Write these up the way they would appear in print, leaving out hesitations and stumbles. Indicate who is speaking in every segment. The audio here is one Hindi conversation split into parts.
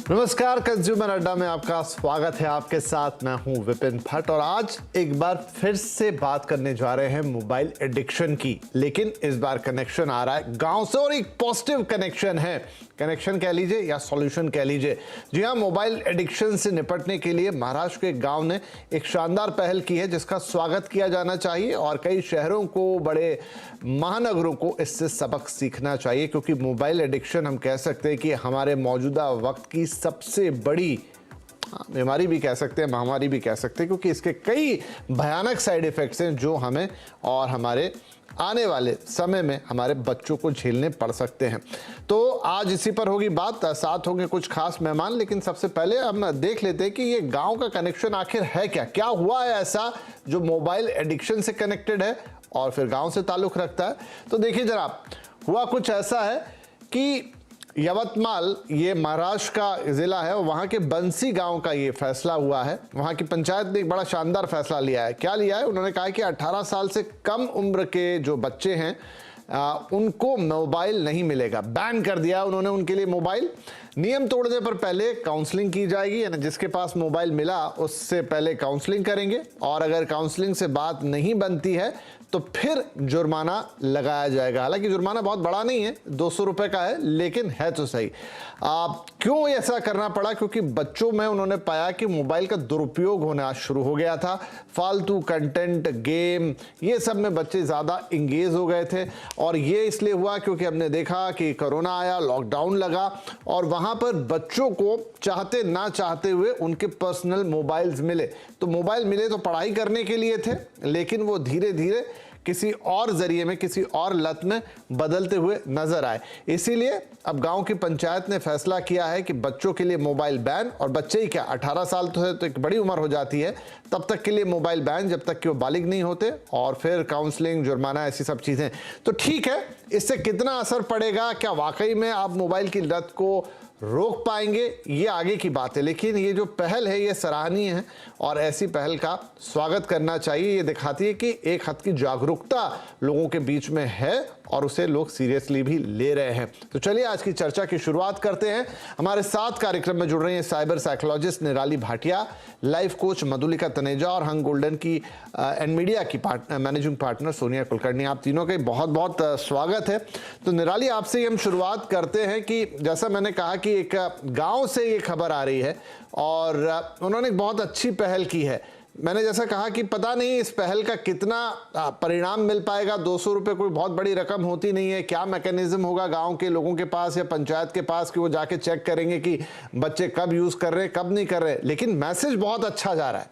Speaker 1: नमस्कार, कंज्यूमर अड्डा में आपका स्वागत है। आपके साथ मैं हूं विपिन भट्ट और आज एक बार फिर से बात करने जा रहे हैं मोबाइल एडिक्शन की। लेकिन इस बार कनेक्शन आ रहा है गांव से और एक पॉजिटिव कनेक्शन है। कनेक्शन कह लीजिए या सॉल्यूशन कह लीजिए। जी हां, मोबाइल एडिक्शन से निपटने के लिए महाराष्ट्र के गांव ने एक शानदार पहल की है जिसका स्वागत किया जाना चाहिए और कई शहरों को, बड़े महानगरों को इससे सबक सीखना चाहिए, क्योंकि मोबाइल एडिक्शन हम कह सकते हैं कि हमारे मौजूदा वक्त की सबसे बड़ी बीमारी भी कह सकते हैं, महामारी भी कह सकते हैं, क्योंकि इसके कई भयानक साइड इफेक्ट्स हैं जो हमें और हमारे आने वाले समय में हमारे बच्चों को झेलने पड़ सकते हैं। तो आज इसी पर होगी बात, साथ होंगे कुछ खास मेहमान। लेकिन सबसे पहले हम देख लेते हैं कि ये गांव का कनेक्शन आखिर है क्या हुआ है ऐसा जो मोबाइल एडिक्शन से कनेक्टेड है और फिर गांव से ताल्लुक रखता है। तो देखिए जनाब, हुआ कुछ ऐसा है कि यवतमाल, ये महाराष्ट्र का जिला है, वहाँ के बंसी गांव का ये फैसला हुआ है। वहाँ की पंचायत ने एक बड़ा शानदार फैसला लिया है। क्या लिया है? उन्होंने कहा कि 18 साल से कम उम्र के जो बच्चे हैं उनको मोबाइल नहीं मिलेगा। बैन कर दिया उन्होंने उनके लिए मोबाइल। नियम तोड़ने पर पहले काउंसलिंग की जाएगी, यानी जिसके पास मोबाइल मिला उससे पहले काउंसलिंग करेंगे और अगर काउंसलिंग से बात नहीं बनती है तो फिर जुर्माना लगाया जाएगा। हालांकि जुर्माना बहुत बड़ा नहीं है, 200 रुपए का है, लेकिन है तो सही। क्यों ऐसा करना पड़ा? क्योंकि बच्चों में उन्होंने पाया कि मोबाइल का दुरुपयोग होना शुरू हो गया था। फालतू कंटेंट, गेम, ये सब में बच्चे ज़्यादा इंगेज हो गए थे। और ये इसलिए हुआ क्योंकि हमने देखा कि कोरोना आया, लॉकडाउन लगा और वहाँ पर बच्चों को चाहते ना चाहते हुए उनके पर्सनल मोबाइल्स मिले। तो मोबाइल मिले तो पढ़ाई करने के लिए थे, लेकिन वो धीरे धीरे किसी और जरिए में, किसी और लत में बदलते हुए नजर आए। इसीलिए अब गांव की पंचायत ने फैसला किया है कि बच्चों के लिए मोबाइल बैन। और बच्चे ही क्या, 18 साल तो है तो एक बड़ी उम्र हो जाती है, तब तक के लिए मोबाइल बैन, जब तक कि वो बालिग नहीं होते। और फिर काउंसलिंग, जुर्माना, ऐसी सब चीजें। तो ठीक है, इससे कितना असर पड़ेगा, क्या वाकई में आप मोबाइल की लत को रोक पाएंगे, ये आगे की बात है। लेकिन ये जो पहल है ये सराहनीय है और ऐसी पहल का स्वागत करना चाहिए। ये दिखाती है कि एक हद की जागरूकता लोगों के बीच में है और उसे लोग सीरियसली भी ले रहे हैं। तो चलिए आज की चर्चा की शुरुआत करते हैं। हमारे साथ कार्यक्रम में जुड़ रही हैं साइबर साइकोलॉजिस्ट निराली भाटिया, लाइफ कोच मधुलिका तनेजा और हंग गोल्डन की एंड मीडिया की मैनेजिंग पार्टनर सोनिया कुलकर्णी। आप तीनों का बहुत बहुत स्वागत है। तो निराली, आपसे हम शुरुआत करते हैं कि जैसा मैंने कहा कि एक गांव से ये खबर आ रही है और उन्होंने एक बहुत अच्छी पहल की है। मैंने जैसा कहा कि पता नहीं इस पहल का कितना परिणाम मिल पाएगा। 200 रुपये कोई बहुत बड़ी रकम होती नहीं है। क्या मैकेनिज्म होगा गांव के लोगों के पास या पंचायत के पास कि वो जाके चेक करेंगे कि बच्चे कब यूज कर रहे हैं, कब नहीं कर रहे। लेकिन मैसेज बहुत अच्छा जा रहा है।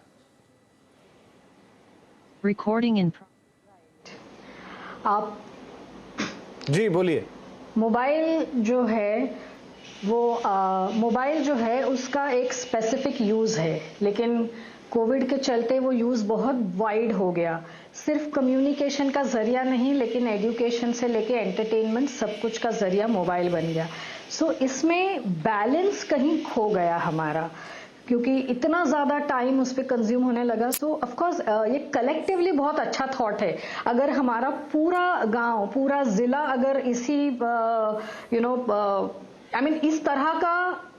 Speaker 2: रिकॉर्डिंग इन
Speaker 3: आप
Speaker 1: जी बोलिए।
Speaker 3: मोबाइल जो है मोबाइल जो है उसका एक स्पेसिफिक यूज़ है, लेकिन कोविड के चलते वो यूज़ बहुत वाइड हो गया। सिर्फ कम्युनिकेशन का जरिया नहीं, लेकिन एजुकेशन से लेके एंटरटेनमेंट सब कुछ का जरिया मोबाइल बन गया। सो इसमें बैलेंस कहीं खो गया हमारा, क्योंकि इतना ज़्यादा टाइम उस पर कंज्यूम होने लगा। सो ऑफ कोर्स ये कलेक्टिवली बहुत अच्छा थॉट है। अगर हमारा पूरा गांव, पूरा ज़िला अगर इसी इस तरह का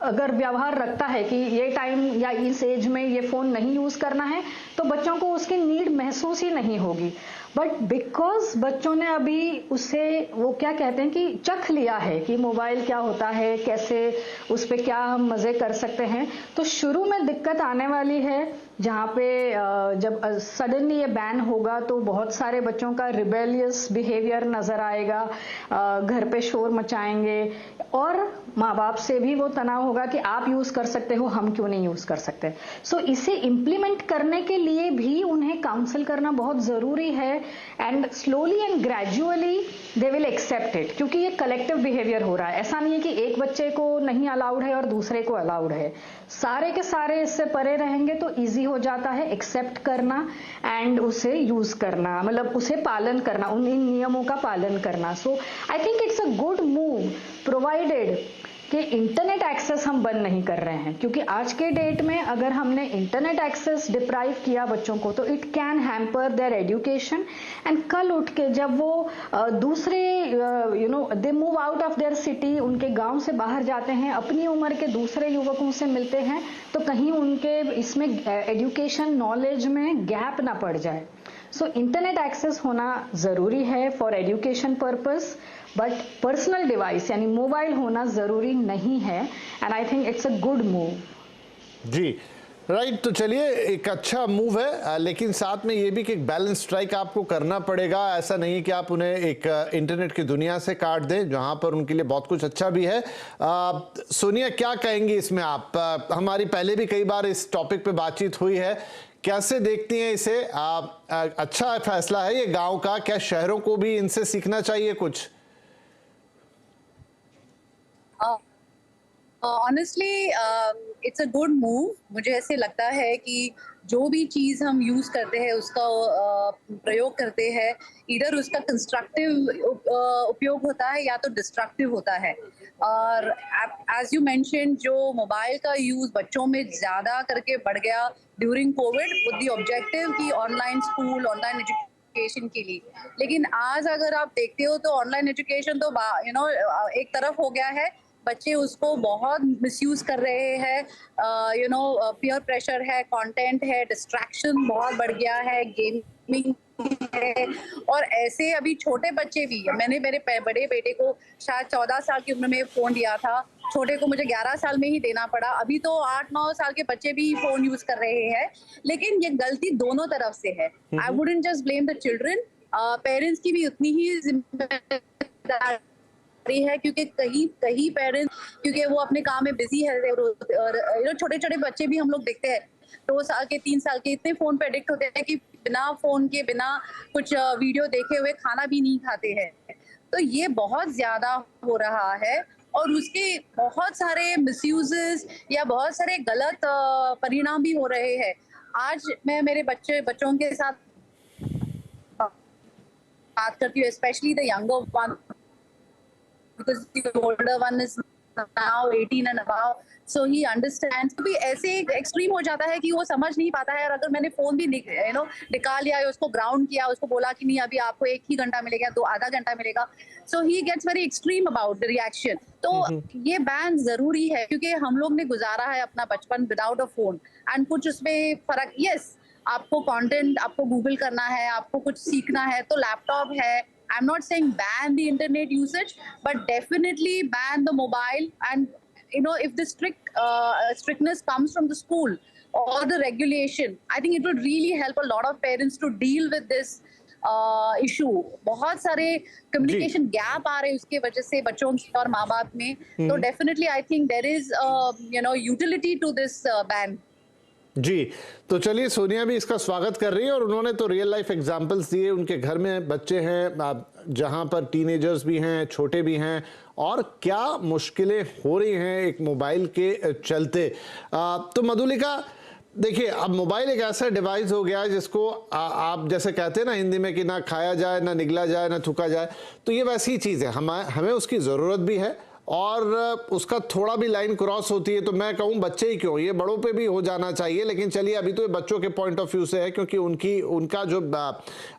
Speaker 3: अगर व्यवहार रखता है कि ये टाइम या इस एज में ये फ़ोन नहीं यूज़ करना है, तो बच्चों को उसकी नीड महसूस ही नहीं होगी। बट बिकॉज बच्चों ने अभी उसे, वो क्या कहते हैं कि चख लिया है कि मोबाइल क्या होता है, कैसे उस पर क्या हम मज़े कर सकते हैं, तो शुरू में दिक्कत आने वाली है। जहाँ पे जब सडनली ये बैन होगा तो बहुत सारे बच्चों का रिबेलियस बिहेवियर नज़र आएगा, घर पे शोर मचाएंगे और माँ बाप से भी वो तनाव होगा कि आप यूज़ कर सकते हो, हम क्यों नहीं यूज़ कर सकते। सो इसे इम्प्लीमेंट करने के लिए भी उन्हें काउंसिल करना बहुत ज़रूरी है and slowly and gradually they will accept it, क्योंकि ये कलेक्टिव बिहेवियर हो रहा है। ऐसा नहीं है कि एक बच्चे को नहीं अलाउड है और दूसरे को अलाउड है। सारे के सारे इससे परे रहेंगे तो इजी हो जाता है एक्सेप्ट करना एंड उसे यूज करना, मतलब उसे पालन करना, उन नियमों का पालन करना। So I think it's a good move provided कि इंटरनेट एक्सेस हम बंद नहीं कर रहे हैं, क्योंकि आज के डेट में अगर हमने इंटरनेट एक्सेस डिप्राइव किया बच्चों को तो it can hamper there education. And कल उठ के जब वो दूसरे they move out of their city, उनके गांव से बाहर जाते हैं, अपनी उम्र के दूसरे युवकों से मिलते हैं, तो कहीं उनके इसमें एजुकेशन नॉलेज में गैप ना पड़ जाए। सो इंटरनेट एक्सेस होना ज़रूरी है for education purpose, but personal device यानी मोबाइल होना ज़रूरी नहीं है। And I think it's a good move.
Speaker 1: जी राइट, तो चलिए एक अच्छा मूव है, लेकिन साथ में ये भी कि एक बैलेंस स्ट्राइक आपको करना पड़ेगा। ऐसा नहीं है कि आप उन्हें एक इंटरनेट की दुनिया से काट दें जहां पर उनके लिए बहुत कुछ अच्छा भी है। सोनिया क्या कहेंगी इसमें आप? हमारी पहले भी कई बार इस टॉपिक पे बातचीत हुई है, कैसे देखती हैं इसे? अच्छा फैसला है ये गांव का, क्या शहरों को भी इनसे सीखना चाहिए कुछ?
Speaker 2: Honestly it's a good move. मुझे ऐसे लगता है कि जो भी चीज़ हम यूज़ करते हैं उसका प्रयोग करते हैं, इधर उसका कंस्ट्रक्टिव उपयोग होता है या तो डिस्ट्रक्टिव होता है। और एज यू मेंशन, जो मोबाइल का यूज़ बच्चों में ज़्यादा करके बढ़ गया during Covid with the objective कि ऑनलाइन स्कूल, ऑनलाइन एजुकेशन के लिए। लेकिन आज अगर आप देखते हो तो ऑनलाइन एजुकेशन तो एक तरफ हो गया है, बच्चे उसको बहुत मिसयूज कर रहे हैं। पीयर प्रेशर है, कंटेंट है, डिस्ट्रैक्शन बहुत बढ़ गया है, गेमिंग है। और ऐसे अभी छोटे बच्चे भी, मैंने मेरे बड़े बेटे को शायद 14 साल की उम्र में फ़ोन दिया था, छोटे को मुझे 11 साल में ही देना पड़ा। अभी तो 8-9 साल के बच्चे भी फ़ोन यूज़ कर रहे हैं। लेकिन ये गलती दोनों तरफ से है। I wouldn't just blame the children, parents की भी उतनी ही जिम्मेदारी है, क्योंकि कहीं पेरेंट्स, क्योंकि वो अपने काम में बिजी है, और छोटे छोटे बच्चे भी हम लोग देखते हैं 2 साल के 3 साल के इतने फोन पे एडिक्ट होते हैं कि बिना फोन के, बिना कुछ वीडियो देखे हुए खाना भी नहीं खाते हैं। तो ये बहुत ज्यादा हो रहा है और उसके बहुत सारे मिसयूजेस या बहुत सारे गलत परिणाम भी हो रहे हैं। आज मैं मेरे बच्चों के साथ बात करती हूँ, specially the younger one, because the older one is now 18 and above, so he understands। तो भी ऐसे एक्सट्रीम हो जाता है कि वो समझ नहीं पाता है। और अगर मैंने फोन भी निकाल लिया, उसको ग्राउंड किया, उसको बोला कि नहीं अभी आपको 1 ही घंटा मिलेगा, 2 आधा घंटा मिलेगा, so he gets very extreme about the reaction। तो ये बैन जरूरी है, क्योंकि हम लोग ने गुजारा है अपना बचपन विदाउट अ फोन, एंड कुछ उसमें फर्क, यस आपको कंटेंट, आपको गूगल करना है, आपको कुछ सीखना है तो लैपटॉप है। I'm not saying ban the internet usage, but definitely ban the mobile. And if the strictness comes from the school or the regulation, I think it would really help a lot of parents to deal with this issue। बहुत सारे communication gap आ रहे हैं उसके वजह से बच्चों और माँ बाप में। तो definitely I think there is utility to this ban।
Speaker 1: जी, तो चलिए सोनिया भी इसका स्वागत कर रही है और उन्होंने तो रियल लाइफ एग्जांपल्स दिए। उनके घर में बच्चे हैं जहां पर टीनेजर्स भी हैं, छोटे भी हैं, और क्या मुश्किलें हो रही हैं एक मोबाइल के चलते। तो मधुलिका देखिए, अब मोबाइल एक ऐसा डिवाइस हो गया है जिसको आप जैसे कहते हैं ना हिंदी में कि ना खाया जाए, ना निगला जाए, ना थूका जाए, तो ये वैसी चीज़ है। हमें उसकी ज़रूरत भी है और उसका थोड़ा भी लाइन क्रॉस होती है तो मैं कहूँ बच्चे ही क्यों, ये बड़ों पे भी हो जाना चाहिए। लेकिन चलिए अभी तो ये बच्चों के पॉइंट ऑफ व्यू से है, क्योंकि उनका जो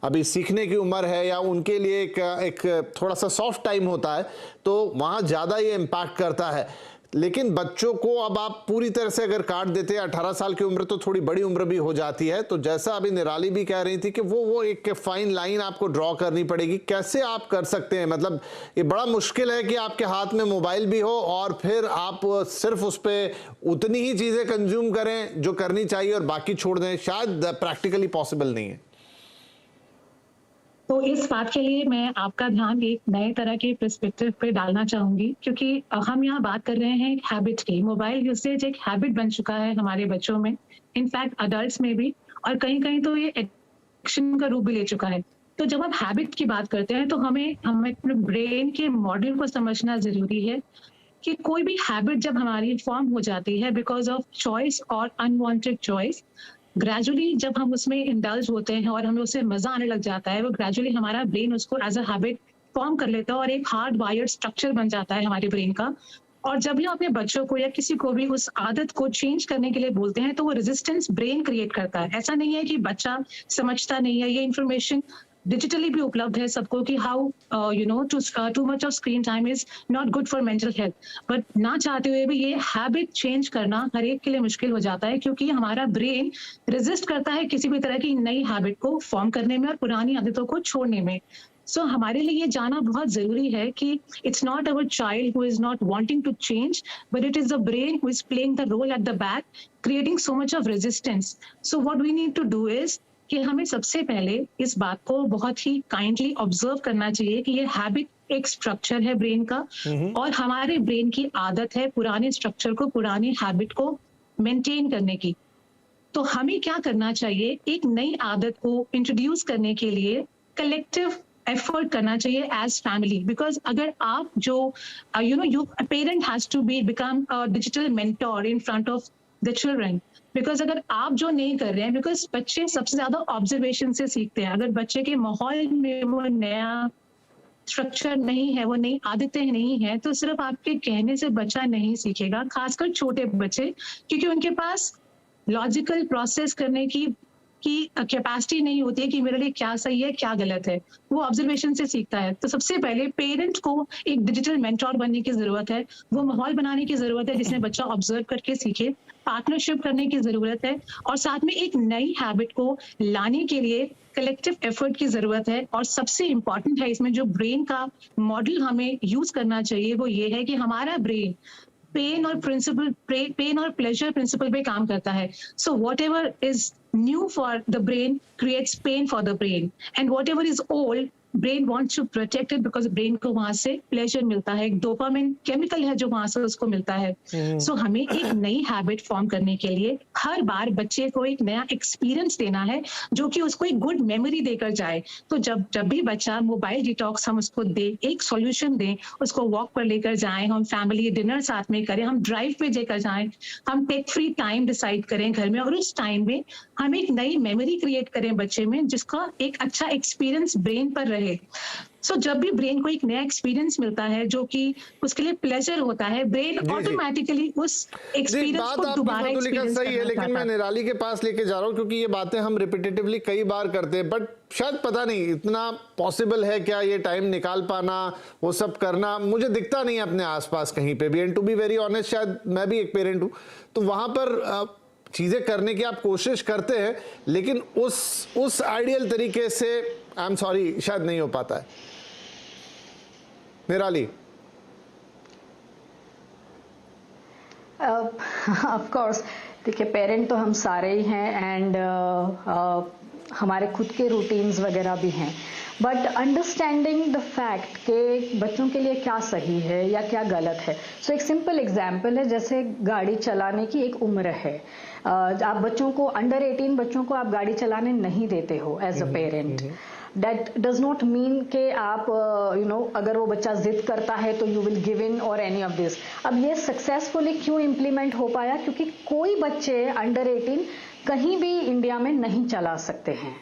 Speaker 1: अभी सीखने की उम्र है या उनके लिए एक थोड़ा सा सॉफ्ट टाइम होता है, तो वहाँ ज़्यादा ये इम्पैक्ट करता है। लेकिन बच्चों को अब आप पूरी तरह से अगर काट देते हैं, 18 साल की उम्र तो थोड़ी बड़ी उम्र भी हो जाती है, तो जैसा अभी निराली भी कह रही थी कि वो एक फाइन लाइन आपको ड्रॉ करनी पड़ेगी। कैसे आप कर सकते हैं? मतलब ये बड़ा मुश्किल है कि आपके हाथ में मोबाइल भी हो और फिर आप सिर्फ उस पर उतनी ही चीज़ें कंज्यूम करें जो करनी चाहिए और बाकी छोड़ दें। शायद प्रैक्टिकली पॉसिबल नहीं है।
Speaker 4: तो इस बात के लिए मैं आपका ध्यान एक नए तरह के पर्सपेक्टिव पे डालना चाहूंगी, क्योंकि हम यहाँ बात कर रहे हैं हैबिट की। मोबाइल यूसेज एक हैबिट बन चुका है हमारे बच्चों में, इनफैक्ट अडल्ट्स में भी, और कहीं कहीं तो ये एडिक्शन का रूप भी ले चुका है। तो जब हम हैबिट की बात करते हैं तो हमें अपने ब्रेन के मॉडल को समझना जरूरी है कि कोई भी हैबिट जब हमारी फॉर्म हो जाती है बिकॉज ऑफ चॉइस और अनवांटेड चॉइस, ग्रेजुअली जब हम उसमें इंडल्ज होते हैं और हमें उससे मजा आने लग जाता है, वो ग्रेजुअली हमारा ब्रेन उसको एज अ हैबिट फॉर्म कर लेता है और एक हार्ड वायर्ड स्ट्रक्चर बन जाता है हमारे ब्रेन का। और जब भी अपने बच्चों को या किसी को भी उस आदत को चेंज करने के लिए बोलते हैं तो वो रेजिस्टेंस ब्रेन क्रिएट करता है। ऐसा नहीं है कि बच्चा समझता नहीं है, ये इन्फॉर्मेशन डिजिटली भी उपलब्ध है सबको कि how too much of screen time is not good for mental health, but ना चाहते हुए भी ये हैबिट चेंज करना हर एक के लिए मुश्किल हो जाता है, क्योंकि हमारा ब्रेन रेजिस्ट करता है किसी भी तरह की नई हैबिट को फॉर्म करने में और पुरानी आदतों को छोड़ने में। सो हमारे लिए ये जानना बहुत जरूरी है कि it's not our child who is not wanting to change, but it is the brain who is playing the role at the back, creating so much of resistance. So what we need to do is कि हमें सबसे पहले इस बात को बहुत ही काइंडली ऑब्जर्व करना चाहिए कि ये हैबिट एक स्ट्रक्चर है ब्रेन का, और हमारे ब्रेन की आदत है पुराने स्ट्रक्चर को, पुरानी हैबिट को मेंटेन करने की। तो हमें क्या करना चाहिए, एक नई आदत को इंट्रोड्यूस करने के लिए कलेक्टिव एफर्ट करना चाहिए एज फैमिली, बिकॉज अगर आप जो you parent has to be become a digital mentor in front of the children, because अगर आप जो नहीं कर रहे हैं, बिकॉज बच्चे सबसे ज्यादा ऑब्जर्वेशन से सीखते हैं। अगर बच्चे के माहौल में वो नया स्ट्रक्चर नहीं है, वो नई आदतें नहीं है, तो सिर्फ आपके कहने से बच्चा नहीं सीखेगा, खासकर छोटे बच्चे, क्योंकि उनके पास लॉजिकल प्रोसेस करने की कैपेसिटी नहीं होती है कि मेरे लिए क्या सही है क्या गलत है, वो ऑब्जर्वेशन से सीखता है। तो सबसे पहले पेरेंट को एक डिजिटल मेंटोर बनने की जरूरत है, वो माहौल बनाने की जरूरत है जिसमें बच्चा ऑब्जर्व करके सीखे, पार्टनरशिप करने की जरूरत है, और साथ में एक नई हैबिट को लाने के लिए कलेक्टिव एफर्ट की जरूरत है। और सबसे इंपॉर्टेंट है इसमें जो ब्रेन का मॉडल हमें यूज करना चाहिए वो ये है कि हमारा ब्रेन पेन और प्लेजर प्रिंसिपल पे काम करता है। So what ever is new for the brain creates pain for the brain, and whatever is old brain wants to protect it because brain को वहां से प्लेजर मिलता है, एक डोपामिन केमिकल है जो वहां से उसको मिलता है। सो हमें एक नई हैबिट फॉर्म करने के लिए हर बार बच्चे को एक नया एक्सपीरियंस देना है जो कि उसको एक गुड मेमोरी देकर जाए। तो जब भी बच्चा मोबाइल डिटॉक्स हम उसको दे, एक सॉल्यूशन दें, उसको वॉक पर लेकर जाएं, हम फैमिली डिनर साथ में करें, हम ड्राइव पे लेकर जाएं, हम टेक फ्री टाइम डिसाइड करें घर में, और उस टाइम में हम एक नई मेमोरी क्रिएट करें बच्चे में जिसका एक अच्छा एक्सपीरियंस ब्रेन पर रहे। सो जब भी ब्रेन को एक नया एक्सपीरियंस मिलता है जो कि उसके लिए प्लेजर होता है, ब्रेन ऑटोमेटिकली उस एक्सपीरियंस को दोबारा एक्सपीरियंस
Speaker 1: सही है। लेकिन मैं निराली के पास लेके जा रहा हूं क्योंकि ये बातें हम रिपीटेटिवली कई बार करते हैं, बट शायद पता नहीं इतना पॉसिबल है क्या ये टाइम निकाल पाना, वो सब करना, मुझे दिखता नहीं है अपने आसपास कहीं पे भी। And to be very honest, शायद मैं भी एक पेरेंट हूं, तो वहां पर चीजें करने की आप कोशिश करते हैं, लेकिन उस आइडियल तरीके से आई एम सॉरी शायद नहीं हो पाता है। निराली?
Speaker 3: ऑफ कोर्स, देखिए पेरेंट तो हम सारे ही हैं, एंड हमारे खुद के रूटीन्स वगैरह भी हैं, बट अंडरस्टैंडिंग द फैक्ट कि बच्चों के लिए क्या सही है या क्या गलत है। सो एक सिंपल एग्जांपल है, जैसे गाड़ी चलाने की एक उम्र है, आप बच्चों को अंडर 18 बच्चों को आप गाड़ी चलाने नहीं देते हो as a parent. That does not mean कि आप अगर वो बच्चा जिद करता है तो you will give in or any of this। अब ये सक्सेसफुली क्यों इम्प्लीमेंट हो पाया, क्योंकि कोई बच्चे अंडर 18 कहीं भी इंडिया में नहीं चला सकते हैं।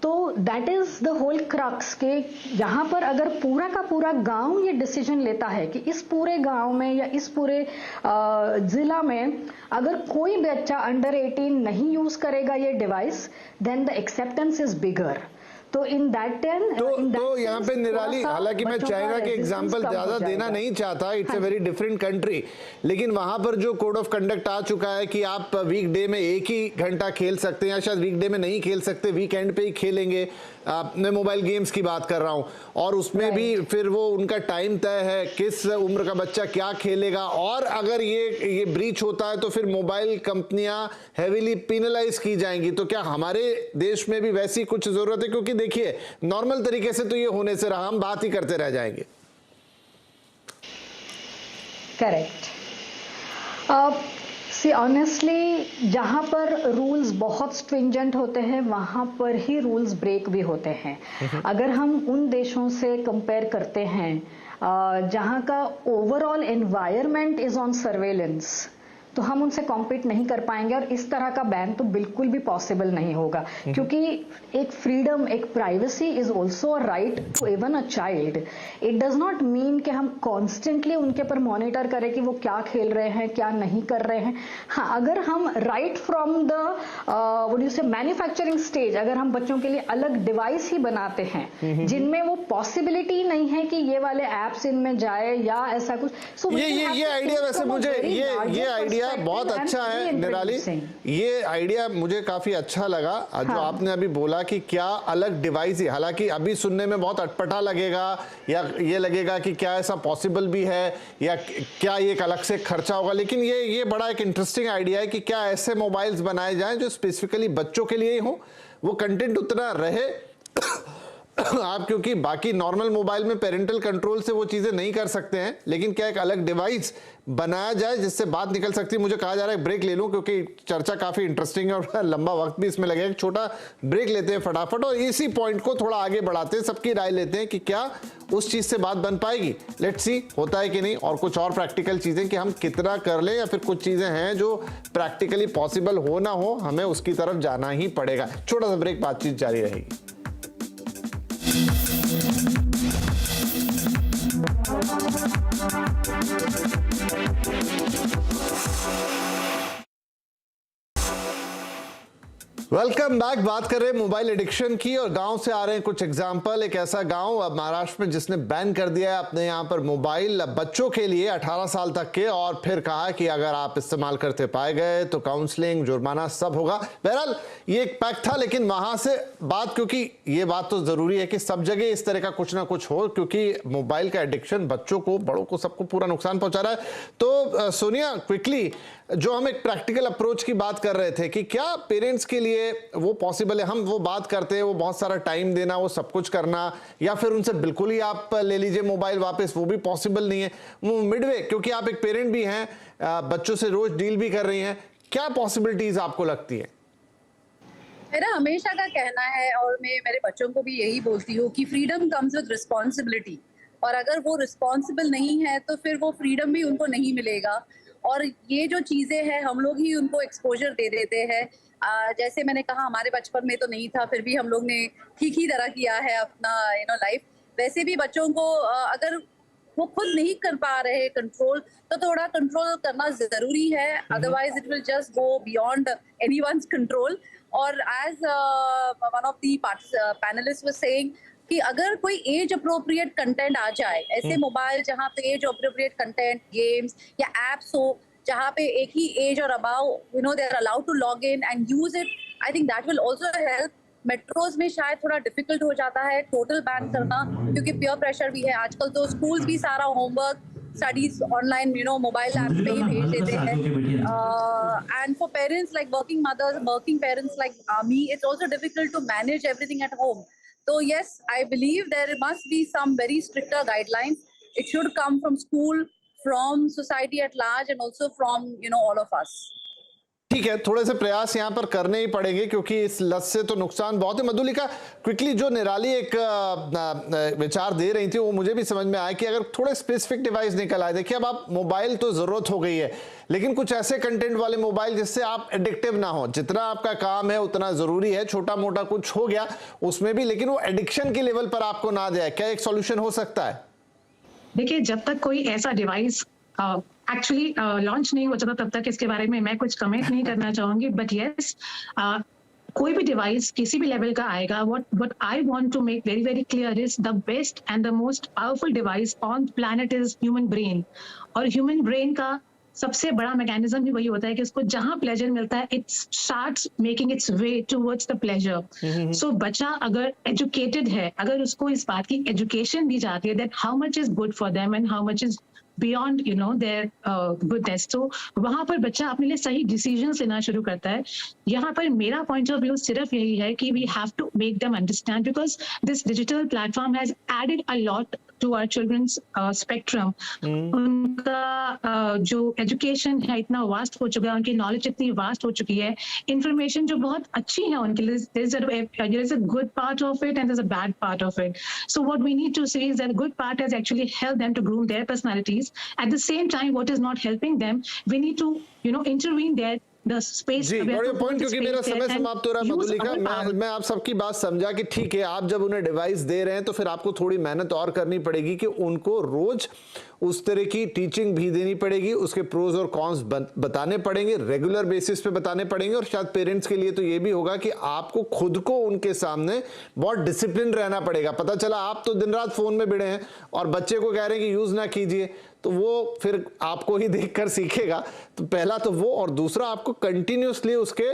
Speaker 3: तो that is the whole crux के यहाँ पर अगर पूरा का पूरा गांव ये डिसीजन लेता है कि इस पूरे गांव में या इस पूरे जिला में अगर कोई बच्चा अंडर 18 नहीं यूज करेगा ये device, then the acceptance is bigger. तो इन दैट
Speaker 1: तो यहाँ पे निराली, हालांकि मैं चाहेगा कि एग्जांपल ज्यादा देना नहीं चाहता, it's a very different country, लेकिन वहां पर जो कोड ऑफ कंडक्ट आ चुका है कि आप वीकडे में 1 ही घंटा खेल सकते हैं, या शायद वीकडे में नहीं खेल सकते, वीकेंड पे ही खेलेंगे। मैं मोबाइल गेम्स की बात कर रहा हूं, और उसमें भी फिर वो उनका टाइम तय है किस उम्र का बच्चा क्या खेलेगा, और अगर ये ब्रीच होता है तो फिर मोबाइल कंपनियां हेवीली पिनलाइज की जाएंगी। तो क्या हमारे देश में भी वैसी कुछ जरूरत है? क्योंकि देखिए नॉर्मल तरीके से तो ये होने से रहा, हम बात ही करते रह जाएंगे।
Speaker 3: करेक्ट। ऑनेस्टली जहाँ पर रूल्स बहुत स्ट्रिंजेंट होते हैं वहाँ पर ही रूल्स ब्रेक भी होते हैं। अगर हम उन देशों से कंपेयर करते हैं जहाँ का overall environment is on surveillance, तो हम उनसे कॉम्पीट नहीं कर पाएंगे, और इस तरह का बैन तो बिल्कुल भी पॉसिबल नहीं होगा, क्योंकि एक फ्रीडम, एक privacy is also a right to even a child. It does not mean कि हम कॉन्स्टेंटली उनके पर मॉनिटर करें कि वो क्या खेल रहे हैं, क्या नहीं कर रहे हैं। हाँ, अगर हम right from the what do you से मैन्युफैक्चरिंग स्टेज, अगर हम बच्चों के लिए अलग डिवाइस ही बनाते हैं जिनमें वो पॉसिबिलिटी नहीं है कि ये वाले एप्स इनमें जाए या ऐसा कुछ, so
Speaker 1: ये आइडिया वैसे मुझे ये आइडिया बहुत अच्छा है निराली, ये आइडिया मुझे काफी अच्छा लगा जो आपने अभी बोला कि क्या अलग डिवाइस ही, हालांकि अभी सुनने में बहुत अटपटा लगेगा या ये लगेगा कि क्या ऐसा पॉसिबल भी है या क्या ये एक अलग से खर्चा होगा, लेकिन ये बड़ा एक इंटरेस्टिंग आइडिया है कि क्या ऐसे मोबाइल्स बनाए जाएं जो स्पेसिफिकली बच्चों के लिए ही हो, वो कंटेंट उतना रहे आप, क्योंकि बाकी नॉर्मल मोबाइल में पेरेंटल कंट्रोल से वो चीजें नहीं कर सकते हैं, लेकिन क्या एक अलग डिवाइस बनाया जाए जिससे बात निकल सकती है। मुझे कहा जा रहा है ब्रेक ले लूं क्योंकि चर्चा काफी इंटरेस्टिंग है और लंबा वक्त भी इसमें लगेगा। एक छोटा ब्रेक लेते हैं फटाफट और इसी पॉइंट को थोड़ा आगे बढ़ाते हैं, सबकी राय लेते हैं कि क्या उस चीज से बात बन पाएगी। लेट्स सी होता है कि नहीं, और कुछ और प्रैक्टिकल चीजें कि हम कितना कर लें, या फिर कुछ चीजें हैं जो प्रैक्टिकली पॉसिबल हो ना हो, हमें उसकी तरफ जाना ही पड़ेगा। छोटा सा ब्रेक, बातचीत जारी रहेगी। Welcome back. बात कर रहे हैं मोबाइल एडिक्शन की और गांव से आ रहे हैं कुछ एग्जांपल। एक ऐसा गांव अब महाराष्ट्र में जिसने बैन कर दिया है अपने यहां पर मोबाइल बच्चों के लिए 18 साल तक के, और फिर कहा कि अगर आप इस्तेमाल करते पाए गए तो काउंसलिंग, जुर्माना सब होगा। बहरहाल ये एक पैक था, लेकिन वहां से बात, क्योंकि ये बात तो जरूरी है कि सब जगह इस तरह का कुछ ना कुछ हो, क्योंकि मोबाइल का एडिक्शन बच्चों को, बड़ों को, सबको पूरा नुकसान पहुंचा रहा है। तो सोनिया, क्विकली, जो हम एक प्रैक्टिकल अप्रोच की बात कर रहे थे कि क्या पेरेंट्स के लिए वो पॉसिबल है, हम वो बात करते हैं वो बहुत सारा टाइम देना, वो सब कुछ करना, या फिर उनसे बिल्कुल ही आप ले लीजिए मोबाइल वापस, वो भी पॉसिबल नहीं है। वो मिडवे, क्योंकि आप एक पेरेंट भी हैं, बच्चों से रोज डील भी कर रही हैं, क्या पॉसिबिलिटीज आपको लगती है?
Speaker 2: मेरा हमेशा का कहना है, और मैं मेरे बच्चों को भी यही बोलती हूँ कि फ्रीडम कम्स विद रिस्पॉन्सिबिलिटी, और अगर वो रिस्पॉन्सिबल नहीं है तो फिर वो फ्रीडम भी उनको नहीं मिलेगा। और ये जो चीजें हैं हम लोग ही उनको एक्सपोजर दे देते हैं। जैसे मैंने कहा, हमारे बचपन में तो नहीं था, फिर भी हम लोग ने ठीक ही तरह किया है अपना लाइफ। वैसे भी बच्चों को अगर वो खुद नहीं कर पा रहे कंट्रोल, तो थोड़ा कंट्रोल करना जरूरी है, otherwise it will just go beyond anyone's control. और as one of the panelist was saying कि अगर कोई एज अप्रोप्रिएट कंटेंट आ जाए, ऐसे मोबाइल जहाँ पे एज अप्रोप्रिएट कंटेंट, गेम्स या एप्स हो, जहाँ पे एक ही एज और above they are allowed to log in and use it, I think that will also help. Metros में शायद थोड़ा डिफिकल्ट हो जाता है टोटल बैन करना, क्योंकि पीयर प्रेशर भी है। आजकल तो स्कूल्स भी सारा homework, studies online mobile apps पे ही भेज देते हैं। And for parents like working mothers, working parents like me, it's also difficult to manage everything at home. So yes, I believe there must be some very stricter guidelines. It should come from school, from society at large, and also from all of us.
Speaker 1: ठीक है, थोड़े से प्रयास यहाँ पर करने ही पड़ेंगे क्योंकि इस लत से तो नुकसान बहुत है। मधुलिका, क्विकली, जो निराली एक विचार दे रही थी वो मुझे भी समझ में आया कि अगर थोड़े स्पेसिफिक डिवाइस निकल आए, देखिए अब आप मोबाइल तो जरूरत हो गई है, लेकिन कुछ ऐसे कंटेंट वाले मोबाइल जिससे आप एडिक्टिव ना हो, जितना आपका काम है उतना जरूरी है, छोटा मोटा कुछ हो गया उसमें भी, लेकिन वो एडिक्शन के लेवल पर आपको ना जाए, क्या एक सॉल्यूशन हो सकता है?
Speaker 4: देखिए, जब तक कोई ऐसा डिवाइस एक्चुअली लॉन्च नहीं हो जाता तब तक इसके बारे में मैं कुछ कमेंट नहीं करना चाहूंगी। बट यस, कोई भी डिवाइस किसी भी लेवल का आएगा, what I want to make very very clear is the best and the most powerful device on planet is human brain. और human brain का सबसे बड़ा मैकेनिज्म ही वही होता है कि उसको जहां प्लेजर मिलता है, it starts making its way towards the pleasure. So बच्चा अगर एजुकेटेड है, अगर उसको इस बात की एजुकेशन दी जाती है that how much is good for them and how much is beyond their goodness, तो वहां पर बच्चा अपने लिए सही डिसीजंस लेना शुरू करता है। यहाँ पर मेरा पॉइंट ऑफ व्यू सिर्फ यही है कि we have to make them understand, because this digital platform has added a lot to our children's spectrum. उनका जो एजुकेशन है इतना वास्ट हो चुका है, उनकी नॉलेज इतनी वास्ट हो चुकी है, इंफॉर्मेशन जो बहुत अच्छी है उनके लिए, there is a good part of it and there's a bad part of it. So what we need to say is that the good part has actually helped them to groom their personalities. At the same time, what is not helping them, we need to intervene there. The space
Speaker 1: जी, बड़े पॉइंट, क्योंकि मेरा समय समाप्त हो रहा है मधुलिका। मैं आप सबकी बात समझा कि ठीक है, आप जब उन्हें डिवाइस दे रहे हैं तो फिर आपको थोड़ी मेहनत और करनी पड़ेगी कि उनको रोज उस तरह की टीचिंग भी देनी पड़ेगी, उसके प्रोज और कॉन्स बताने पड़ेंगे, रेगुलर बेसिस पे बताने पड़ेंगे। और शायद पेरेंट्स के लिए तो ये भी होगा कि आपको खुद को उनके सामने बहुत डिसिप्लिन रहना पड़ेगा। पता चला आप तो दिन रात फोन में भिड़े हैं और बच्चे को कह रहे हैं कि यूज ना कीजिए, तो वो फिर आपको ही देखकर सीखेगा। तो पहला तो वो, और दूसरा आपको कंटिन्यूसली उसके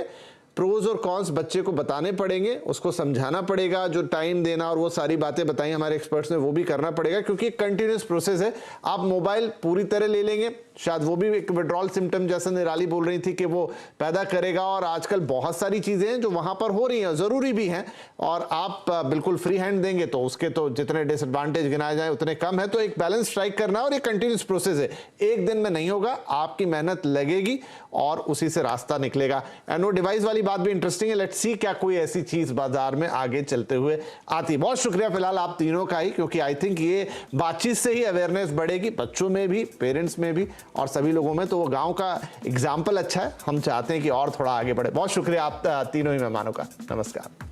Speaker 1: प्रोज और कॉन्स बच्चे को बताने पड़ेंगे, उसको समझाना पड़ेगा, जो टाइम देना और वो सारी बातें बताई हमारे एक्सपर्ट्स ने वो भी करना पड़ेगा, क्योंकि एक कंटिन्यूस प्रोसेस है। आप मोबाइल पूरी तरह ले लेंगे, शायद वो भी एक विड्रॉल सिम्टम जैसा निराली बोल रही थी कि वो पैदा करेगा। और आजकल बहुत सारी चीजें हैं जो वहां पर हो रही हैं, जरूरी भी हैं, और आप बिल्कुल फ्री हैंड देंगे तो उसके तो जितने डिसएडवांटेज गिनाए जाए उतने कम है। तो एक बैलेंस स्ट्राइक करना, और एक कंटिन्यूस प्रोसेस है, एक दिन में नहीं होगा, आपकी मेहनत लगेगी और उसी से रास्ता निकलेगा। एंड वो डिवाइस वाली बात भी इंटरेस्टिंग है। लेट्स सी क्या कोई ऐसी चीज बाजार में आगे चलते हुए आती। बहुत शुक्रिया फिलहाल आप तीनों का ही, क्योंकि आई थिंक ये बातचीत से ही अवेयरनेस बढ़ेगी, बच्चों में भी, पेरेंट्स में भी, और सभी लोगों में। तो वो गांव का एग्जाम्पल अच्छा है, हम चाहते हैं कि और थोड़ा आगे बढ़े। बहुत शुक्रिया आप तीनों ही मेहमानों का। नमस्कार।